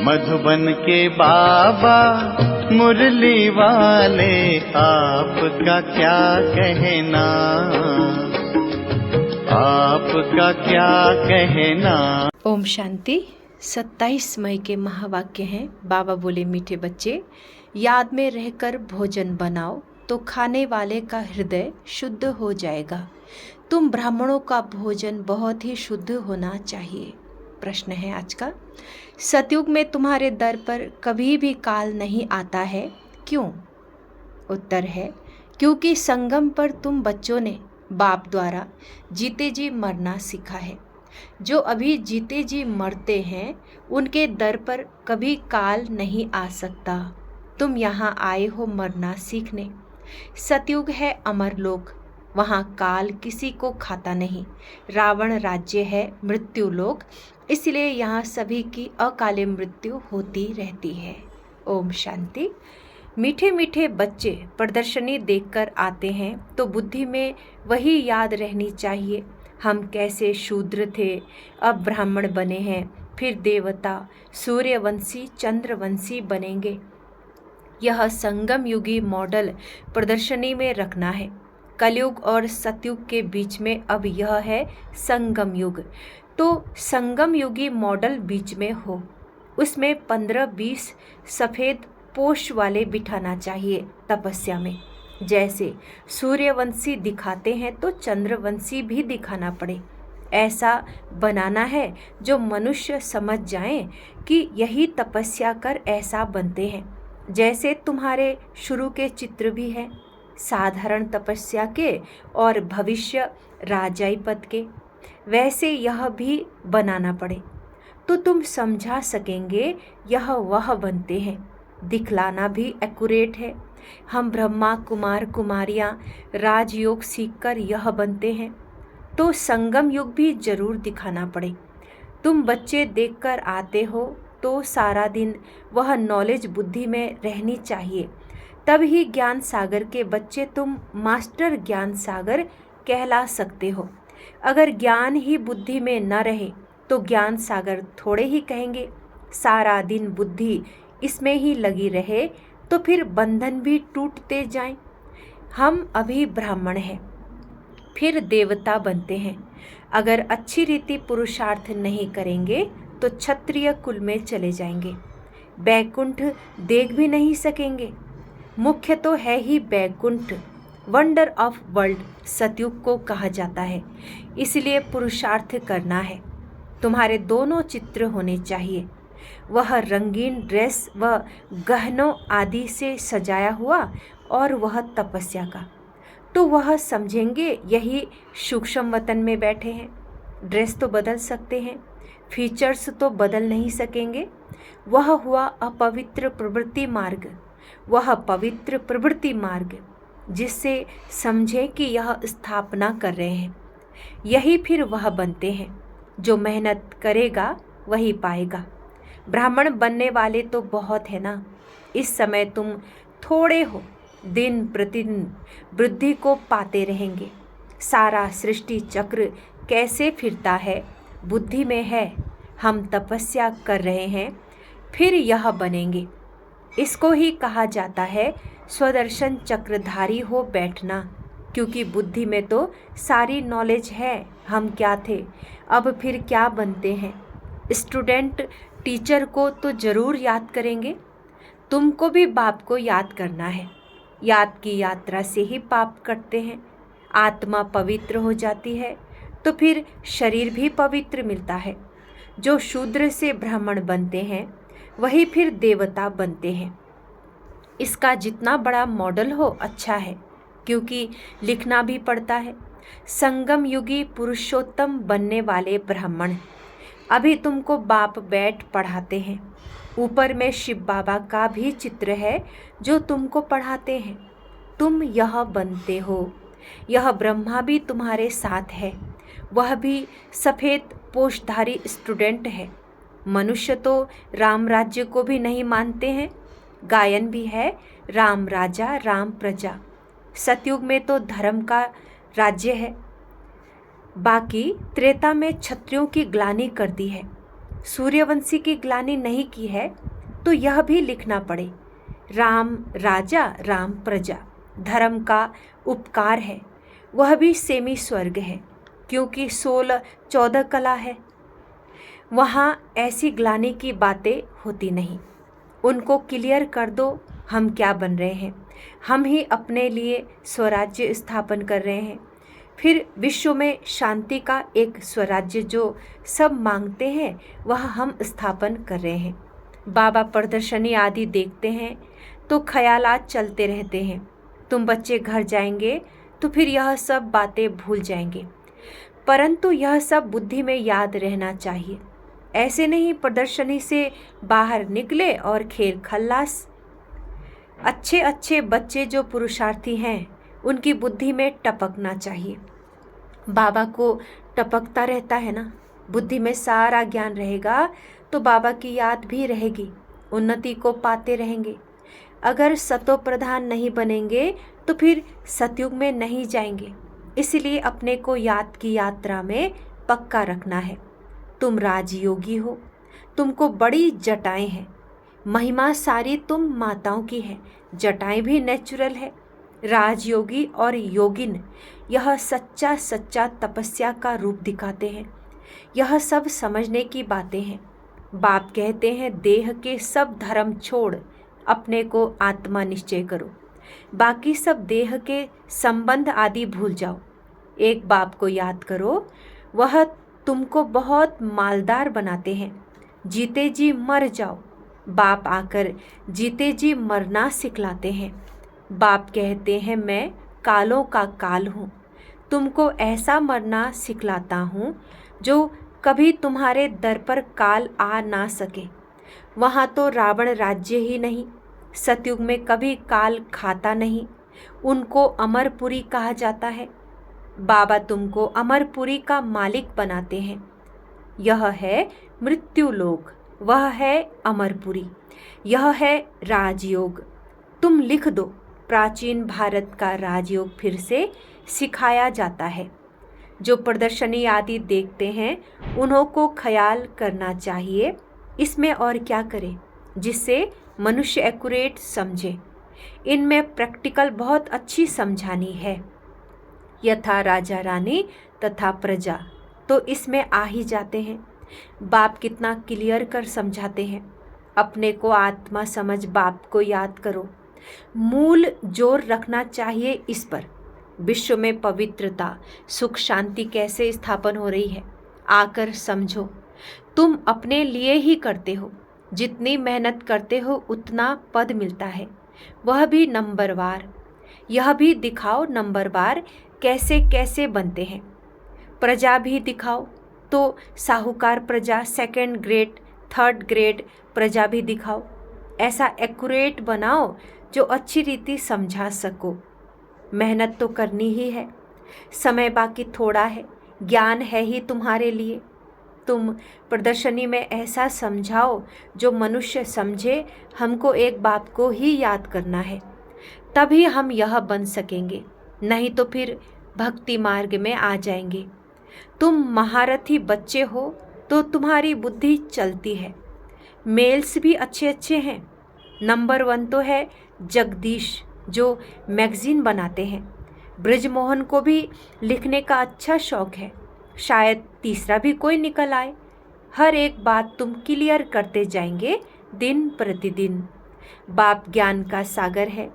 मधुबन के बाबा मुरली वाले, आपका क्या कहना, आपका क्या कहना। ओम शांति। 27 मई के महावाक्य हैं। बाबा बोले, मीठे बच्चे, याद में रहकर भोजन बनाओ तो खाने वाले का हृदय शुद्ध हो जाएगा। तुम ब्राह्मणों का भोजन बहुत ही शुद्ध होना चाहिए। प्रश्न है आज का, सतयुग में तुम्हारे दर पर कभी भी काल नहीं आता है, क्यों? उत्तर है, क्योंकि संगम पर तुम बच्चों ने बाप द्वारा जीते जी मरना सीखा है। जो अभी जीते जी मरते हैं उनके दर पर कभी काल नहीं आ सकता। तुम यहाँ आए हो मरना सीखने। सतयुग है अमर लोक, वहाँ काल किसी को खाता नहीं। रावण राज्य है मृत्यु लोक, इसलिए यहाँ सभी की अकाले मृत्यु होती रहती है। ओम शांति। मीठे मीठे बच्चे प्रदर्शनी देखकर आते हैं तो बुद्धि में वही याद रहनी चाहिए, हम कैसे शूद्र थे, अब ब्राह्मण बने हैं, फिर देवता, सूर्यवंशी, चंद्रवंशी बनेंगे। यह संगम युगी मॉडल प्रदर्शनी में रखना है। कलयुग और सतयुग के बीच में अब यह है संगम युग, तो संगम युगी मॉडल बीच में हो। उसमें 15-20 सफ़ेद पोष वाले बिठाना चाहिए तपस्या में। जैसे सूर्यवंशी दिखाते हैं तो चंद्रवंशी भी दिखाना पड़े। ऐसा बनाना है जो मनुष्य समझ जाएं कि यही तपस्या कर ऐसा बनते हैं। जैसे तुम्हारे शुरू के चित्र भी हैं, साधारण तपस्या के और भविष्य राजाई पद के, वैसे यह भी बनाना पड़े तो तुम समझा सकेंगे यह वह बनते हैं। दिखलाना भी एक्यूरेट है। हम ब्रह्मा कुमार कुमारियाँ राजयोग सीखकर यह बनते हैं, तो संगम युग भी जरूर दिखाना पड़े। तुम बच्चे देखकर आते हो तो सारा दिन वह नॉलेज बुद्धि में रहनी चाहिए, तब ही ज्ञान सागर के बच्चे तुम मास्टर ज्ञान सागर कहला सकते हो। अगर ज्ञान ही बुद्धि में न रहे तो ज्ञान सागर थोड़े ही कहेंगे। सारा दिन बुद्धि इसमें ही लगी रहे तो फिर बंधन भी टूटते जाएं। हम अभी ब्राह्मण हैं, फिर देवता बनते हैं। अगर अच्छी रीति पुरुषार्थ नहीं करेंगे तो क्षत्रिय कुल में चले जाएंगे, बैकुंठ देख भी नहीं सकेंगे। मुख्य तो है ही बैकुंठ, वंडर ऑफ वर्ल्ड सतयुग को कहा जाता है। इसलिए पुरुषार्थ करना है। तुम्हारे दोनों चित्र होने चाहिए, वह रंगीन ड्रेस व गहनों आदि से सजाया हुआ और वह तपस्या का, तो वह समझेंगे यही सूक्ष्म वतन में बैठे हैं। ड्रेस तो बदल सकते हैं, फीचर्स तो बदल नहीं सकेंगे। वह हुआ अपवित्र प्रवृत्ति मार्ग, वह पवित्र प्रवृत्ति मार्ग, जिससे समझे कि यह स्थापना कर रहे हैं। यही फिर वह बनते हैं। जो मेहनत करेगा वही पाएगा। ब्राह्मण बनने वाले तो बहुत है ना। इस समय तुम थोड़े हो, दिन प्रतिदिन वृद्धि को पाते रहेंगे। सारा सृष्टि चक्र कैसे फिरता है बुद्धि में है। हम तपस्या कर रहे हैं, फिर यह बनेंगे। इसको ही कहा जाता है स्वदर्शन चक्रधारी हो बैठना, क्योंकि बुद्धि में तो सारी नॉलेज है हम क्या थे, अब फिर क्या बनते हैं। स्टूडेंट टीचर को तो ज़रूर याद करेंगे, तुमको भी बाप को याद करना है। याद की यात्रा से ही पाप कटते हैं, आत्मा पवित्र हो जाती है तो फिर शरीर भी पवित्र मिलता है। जो शूद्र से ब्राह्मण बनते हैं वही फिर देवता बनते हैं। इसका जितना बड़ा मॉडल हो अच्छा है, क्योंकि लिखना भी पड़ता है। संगम युगी पुरुषोत्तम बनने वाले ब्राह्मण। अभी तुमको बाप बैठ पढ़ाते हैं, ऊपर में शिव बाबा का भी चित्र है जो तुमको पढ़ाते हैं। तुम यह बनते हो। यह ब्रह्मा भी तुम्हारे साथ है, वह भी सफ़ेद पोषधारी स्टूडेंट है। मनुष्य तो राम राज्य को भी नहीं मानते हैं। गायन भी है, राम राजा राम प्रजा। सतयुग में तो धर्म का राज्य है। बाकी त्रेता में क्षत्रियों की ग्लानि कर दी है। सूर्यवंशी की ग्लानि नहीं की है तो यह भी लिखना पड़े। राम राजा राम प्रजा धर्म का उपकार है, वह भी सेमी स्वर्ग है, क्योंकि 16-14 कला है। वहाँ ऐसी ग्लानि की बातें होती नहीं। उनको क्लियर कर दो हम क्या बन रहे हैं। हम ही अपने लिए स्वराज्य स्थापन कर रहे हैं, फिर विश्व में शांति का एक स्वराज्य जो सब मांगते हैं वह हम स्थापन कर रहे हैं। बाबा प्रदर्शनी आदि देखते हैं तो ख्यालात चलते रहते हैं। तुम बच्चे घर जाएंगे तो फिर यह सब बातें भूल जाएंगे, परंतु यह सब बुद्धि में याद रहना चाहिए। ऐसे नहीं प्रदर्शनी से बाहर निकले और खेल खल्लास। अच्छे अच्छे बच्चे जो पुरुषार्थी हैं उनकी बुद्धि में टपकना चाहिए। बाबा को टपकता रहता है ना, बुद्धि में सारा ज्ञान रहेगा तो बाबा की याद भी रहेगी, उन्नति को पाते रहेंगे। अगर सतो प्रधान नहीं बनेंगे तो फिर सतयुग में नहीं जाएंगे। इसलिए अपने को याद की यात्रा में पक्का रखना है। तुम राजयोगी हो, तुमको बड़ी जटाएं हैं, महिमा सारी तुम माताओं की है, जटाएं भी नेचुरल है। राजयोगी और योगिन यह सच्चा सच्चा तपस्या का रूप दिखाते हैं। यह सब समझने की बातें हैं। बाप कहते हैं देह के सब धर्म छोड़ अपने को आत्मा निश्चय करो, बाकी सब देह के संबंध आदि भूल जाओ। एक बाप को याद करो, वह तुमको बहुत मालदार बनाते हैं। जीते जी मर जाओ, बाप आकर जीते जी मरना सिखलाते हैं। बाप कहते हैं मैं कालों का काल हूँ, तुमको ऐसा मरना सिखलाता हूँ जो कभी तुम्हारे दर पर काल आ ना सके। वहाँ तो रावण राज्य ही नहीं, सतयुग में कभी काल खाता नहीं, उनको अमरपुरी कहा जाता है। बाबा तुमको अमरपुरी का मालिक बनाते हैं। यह है मृत्युलोक, वह है अमरपुरी, यह है राजयोग। तुम लिख दो, प्राचीन भारत का राजयोग फिर से सिखाया जाता है। जो प्रदर्शनी आदि देखते हैं उन्हों को ख्याल करना चाहिए इसमें और क्या करें जिससे मनुष्य एक्यूरेट समझे। इनमें प्रैक्टिकल बहुत अच्छी समझानी है। यथा राजा रानी तथा प्रजा तो इसमें आ ही जाते हैं। बाप कितना क्लियर कर समझाते हैं। अपने को आत्मा समझ बाप को याद करो। मूल जोर रखना चाहिए इस पर। विश्व में पवित्रता सुख शांति कैसे स्थापन हो रही है आकर समझो। तुम अपने लिए ही करते हो, जितनी मेहनत करते हो उतना पद मिलता है, वह भी नंबरवार। यह भी दिखाओ नंबरवार कैसे कैसे बनते हैं। प्रजा भी दिखाओ तो साहूकार प्रजा, सेकंड ग्रेड, थर्ड ग्रेड प्रजा भी दिखाओ। ऐसा एक्यूरेट बनाओ जो अच्छी रीति समझा सको। मेहनत तो करनी ही है, समय बाकी थोड़ा है, ज्ञान है ही तुम्हारे लिए। तुम प्रदर्शनी में ऐसा समझाओ जो मनुष्य समझे। हमको एक बात को ही याद करना है, तभी हम यह बन सकेंगे, नहीं तो फिर भक्ति मार्ग में आ जाएंगे। तुम महारथी बच्चे हो तो तुम्हारी बुद्धि चलती है। मेल्स भी अच्छे अच्छे हैं। नंबर 1 तो है जगदीश जो मैगजीन बनाते हैं। ब्रजमोहन को भी लिखने का अच्छा शौक है, शायद तीसरा भी कोई निकल आए। हर एक बात तुम क्लियर करते जाएंगे दिन प्रतिदिन। बाप ज्ञान का सागर है,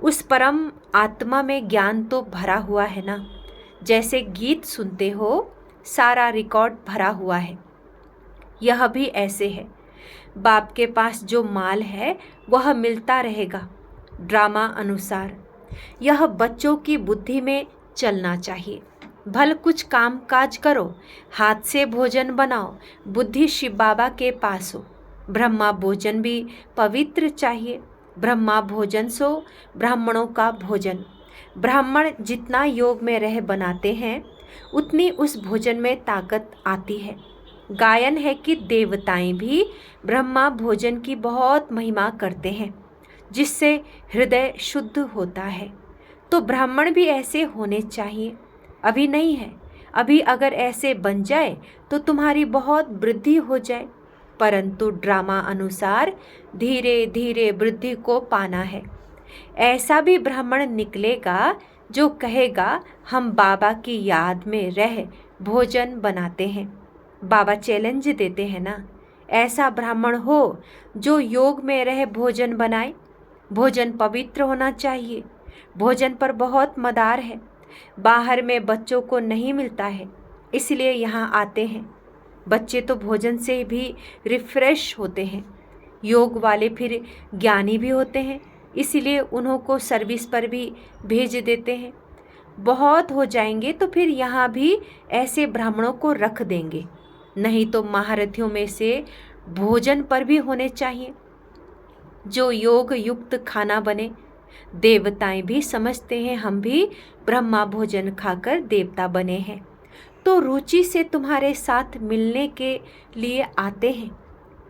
उस परम आत्मा में ज्ञान तो भरा हुआ है ना। जैसे गीत सुनते हो सारा रिकॉर्ड भरा हुआ है, यह भी ऐसे है। बाप के पास जो माल है वह मिलता रहेगा ड्रामा अनुसार। यह बच्चों की बुद्धि में चलना चाहिए। भल कुछ काम काज करो, हाथ से भोजन बनाओ, बुद्धि शिव बाबा के पास हो। ब्रह्मा भोजन भी पवित्र चाहिए। ब्रह्मा भोजन सो ब्राह्मणों का भोजन। ब्राह्मण जितना योग में रह बनाते हैं उतनी उस भोजन में ताकत आती है। गायन है कि देवताएं भी ब्रह्मा भोजन की बहुत महिमा करते हैं, जिससे हृदय शुद्ध होता है। तो ब्राह्मण भी ऐसे होने चाहिए। अभी नहीं है, अभी अगर ऐसे बन जाए तो तुम्हारी बहुत वृद्धि हो जाए। परंतु ड्रामा अनुसार धीरे धीरे वृद्धि को पाना है। ऐसा भी ब्राह्मण निकलेगा जो कहेगा हम बाबा की याद में रह भोजन बनाते हैं। बाबा चैलेंज देते हैं ना, ऐसा ब्राह्मण हो जो योग में रह भोजन बनाए। भोजन पवित्र होना चाहिए। भोजन पर बहुत मदार है। बाहर में बच्चों को नहीं मिलता है, इसलिए यहाँ आते हैं। बच्चे तो भोजन से भी रिफ्रेश होते हैं। योग वाले फिर ज्ञानी भी होते हैं, इसलिए उन्हों को सर्विस पर भी भेज देते हैं। बहुत हो जाएंगे तो फिर यहाँ भी ऐसे ब्राह्मणों को रख देंगे। नहीं तो महारथियों में से भोजन पर भी होने चाहिए, जो योग युक्त खाना बने। देवताएं भी समझते हैं हम भी ब्रह्मा भोजन खाकर देवता बने हैं, तो रुचि से तुम्हारे साथ मिलने के लिए आते हैं।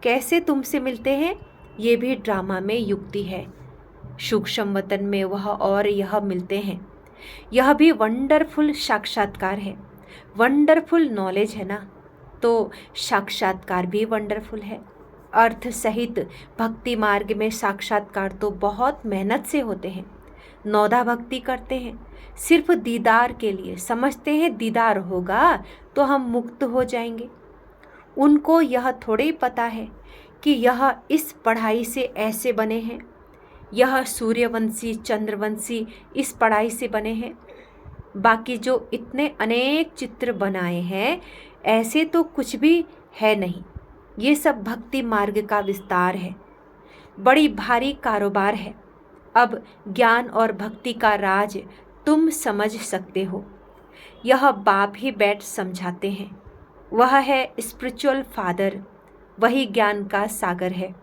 कैसे तुमसे मिलते हैं, ये भी ड्रामा में युक्ति है। सूक्ष्म वतन में वह और यह मिलते हैं। यह भी वंडरफुल साक्षात्कार है। वंडरफुल नॉलेज है ना, तो साक्षात्कार भी वंडरफुल है। अर्थ सहित भक्ति मार्ग में साक्षात्कार तो बहुत मेहनत से होते हैं। नौदा भक्ति करते हैं सिर्फ दीदार के लिए, समझते हैं दीदार होगा तो हम मुक्त हो जाएंगे। उनको यह थोड़े ही पता है कि यह इस पढ़ाई से ऐसे बने हैं, यह सूर्यवंशी चंद्रवंशी इस पढ़ाई से बने हैं। बाकी जो इतने अनेक चित्र बनाए हैं, ऐसे तो कुछ भी है नहीं। ये सब भक्ति मार्ग का विस्तार है, बड़ी भारी कारोबार है। अब ज्ञान और भक्ति का राज तुम समझ सकते हो। यह बाप ही बैठ समझाते हैं। वह है स्पिरिचुअल फादर, वही ज्ञान का सागर है।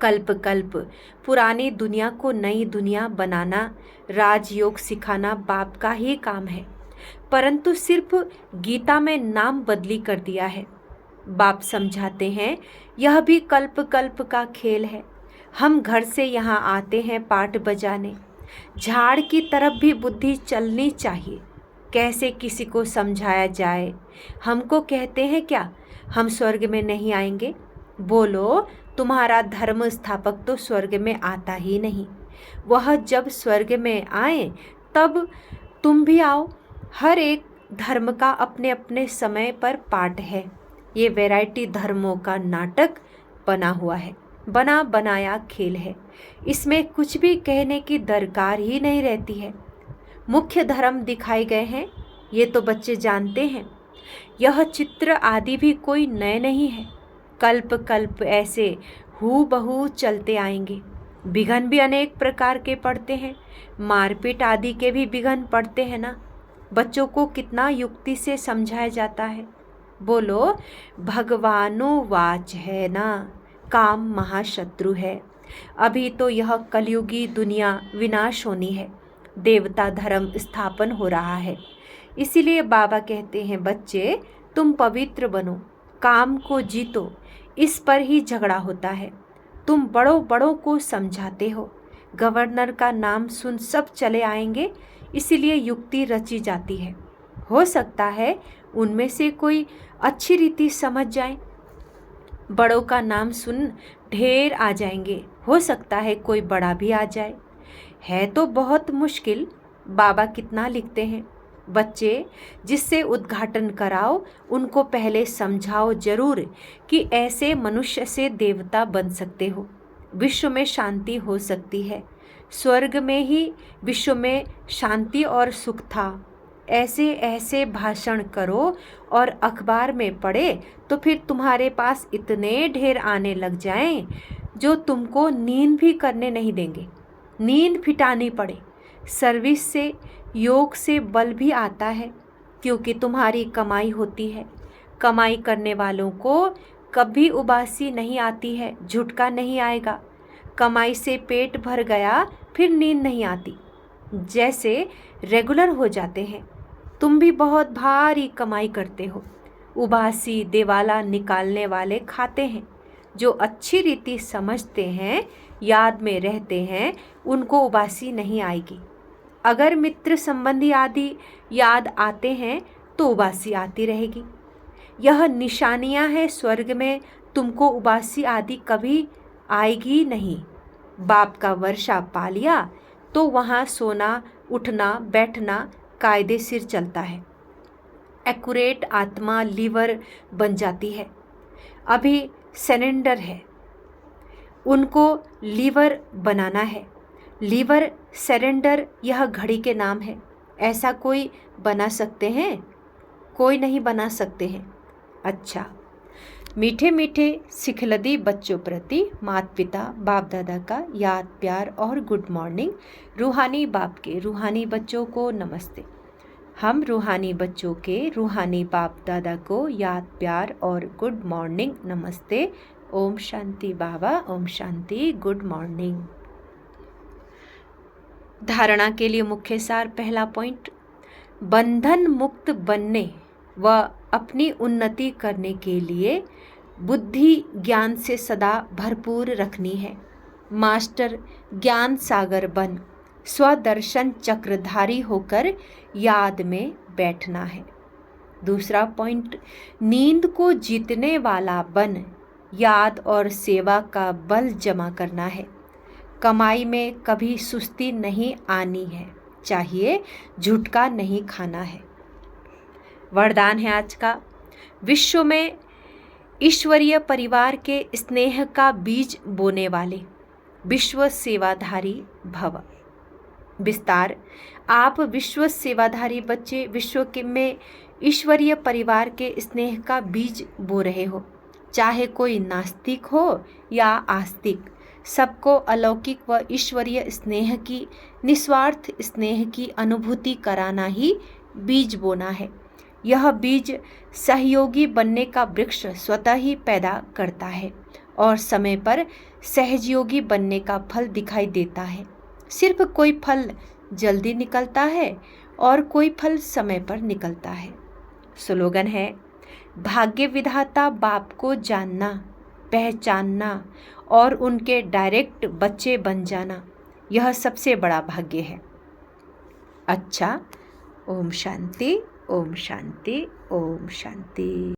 कल्प कल्प पुरानी दुनिया को नई दुनिया बनाना, राजयोग सिखाना बाप का ही काम है, परंतु सिर्फ गीता में नाम बदली कर दिया है। बाप समझाते हैं यह भी कल्प कल्प का खेल है। हम घर से यहाँ आते हैं पाठ बजाने। झाड़ की तरफ भी बुद्धि चलनी चाहिए। कैसे किसी को समझाया जाए। हमको कहते हैं क्या हम स्वर्ग में नहीं आएंगे? बोलो, तुम्हारा धर्म स्थापक तो स्वर्ग में आता ही नहीं। वह जब स्वर्ग में आए तब तुम भी आओ। हर एक धर्म का अपने अपने समय पर पाठ है। ये वैरायटी धर्मों का नाटक बना हुआ है, बना बनाया खेल है। इसमें कुछ भी कहने की दरकार ही नहीं रहती है। मुख्य धर्म दिखाए गए हैं, ये तो बच्चे जानते हैं। यह चित्र आदि भी कोई नए नहीं है। कल्प कल्प ऐसे हूबहू चलते आएंगे। विघन भी अनेक प्रकार के पड़ते हैं। मारपीट आदि के भी विघन पड़ते हैं ना। बच्चों को कितना युक्ति से समझाया जाता है। बोलो, भगवानोवाच है ना, काम महाशत्रु है। अभी तो यह कलयुगी दुनिया विनाश होनी है, देवता धर्म स्थापन हो रहा है। इसीलिए बाबा कहते हैं बच्चे तुम पवित्र बनो, काम को जीतो। इस पर ही झगड़ा होता है। तुम बड़ों बड़ों को समझाते हो, गवर्नर का नाम सुन सब चले आएंगे, इसीलिए युक्ति रची जाती है। हो सकता है उनमें से कोई अच्छी रीति समझ जाए। बड़ों का नाम सुन ढेर आ जाएंगे, हो सकता है कोई बड़ा भी आ जाए। है तो बहुत मुश्किल। बाबा कितना लिखते हैं, बच्चे जिससे उद्घाटन कराओ उनको पहले समझाओ जरूर कि ऐसे मनुष्य से देवता बन सकते हो, विश्व में शांति हो सकती है। स्वर्ग में ही विश्व में शांति और सुख था। ऐसे ऐसे भाषण करो और अखबार में पढ़े तो फिर तुम्हारे पास इतने ढेर आने लग जाएं जो तुमको नींद भी करने नहीं देंगे। नींद फिटानी पड़े। सर्विस से योग से बल भी आता है, क्योंकि तुम्हारी कमाई होती है। कमाई करने वालों को कभी उबासी नहीं आती है, झुटका नहीं आएगा। कमाई से पेट भर गया फिर नींद नहीं आती, जैसे रेगुलर हो जाते हैं। तुम भी बहुत भारी कमाई करते हो। उबासी दिवाला निकालने वाले खाते हैं। जो अच्छी रीति समझते हैं, याद में रहते हैं, उनको उबासी नहीं आएगी। अगर मित्र संबंधी आदि याद आते हैं तो उबासी आती रहेगी। यह निशानियां हैं स्वर्ग में तुमको उबासी आदि कभी आएगी नहीं। बाप का वर्षा पा लिया तो वहाँ सोना उठना बैठना कायदे सिर चलता है। एक्यूरेट आत्मा लीवर बन जाती है। अभी सिलेंडर है, उनको लीवर बनाना है। लीवर सिलेंडर यह घड़ी के नाम है। ऐसा कोई बना सकते हैं? कोई नहीं बना सकते हैं। अच्छा, मीठे मीठे सिखलदी बच्चों प्रति माता पिता बाप दादा का याद प्यार और गुड मॉर्निंग। रूहानी बाप के रूहानी बच्चों को नमस्ते। हम रूहानी बच्चों के रूहानी बाप दादा को याद प्यार और गुड मॉर्निंग नमस्ते। ओम शांति बाबा, ओम शांति, गुड मॉर्निंग। धारणा के लिए मुख्य सार। पहला पॉइंट, बंधन मुक्त बनने व अपनी उन्नति करने के लिए बुद्धि ज्ञान से सदा भरपूर रखनी है। मास्टर ज्ञान सागर बन स्वदर्शन चक्रधारी होकर याद में बैठना है। दूसरा पॉइंट, नींद को जीतने वाला बन याद और सेवा का बल जमा करना है। कमाई में कभी सुस्ती नहीं आनी है, चाहिए झुटका नहीं खाना है। वरदान है आज का, विश्व में ईश्वरीय परिवार के स्नेह का बीज बोने वाले विश्व सेवाधारी भव। विस्तार, आप विश्व सेवाधारी बच्चे विश्व के में ईश्वरीय परिवार के स्नेह का बीज बो रहे हो। चाहे कोई नास्तिक हो या आस्तिक, सबको अलौकिक व ईश्वरीय स्नेह की, निस्वार्थ स्नेह की अनुभूति कराना ही बीज बोना है। यह बीज सहयोगी बनने का वृक्ष स्वतः ही पैदा करता है और समय पर सहयोगी बनने का फल दिखाई देता है। सिर्फ कोई फल जल्दी निकलता है और कोई फल समय पर निकलता है। स्लोगन है, भाग्य विधाता बाप को जानना, पहचानना और उनके डायरेक्ट बच्चे बन जाना, यह सबसे बड़ा भाग्य है। अच्छा, ओम शांति, ओम शांति, ओम शांति।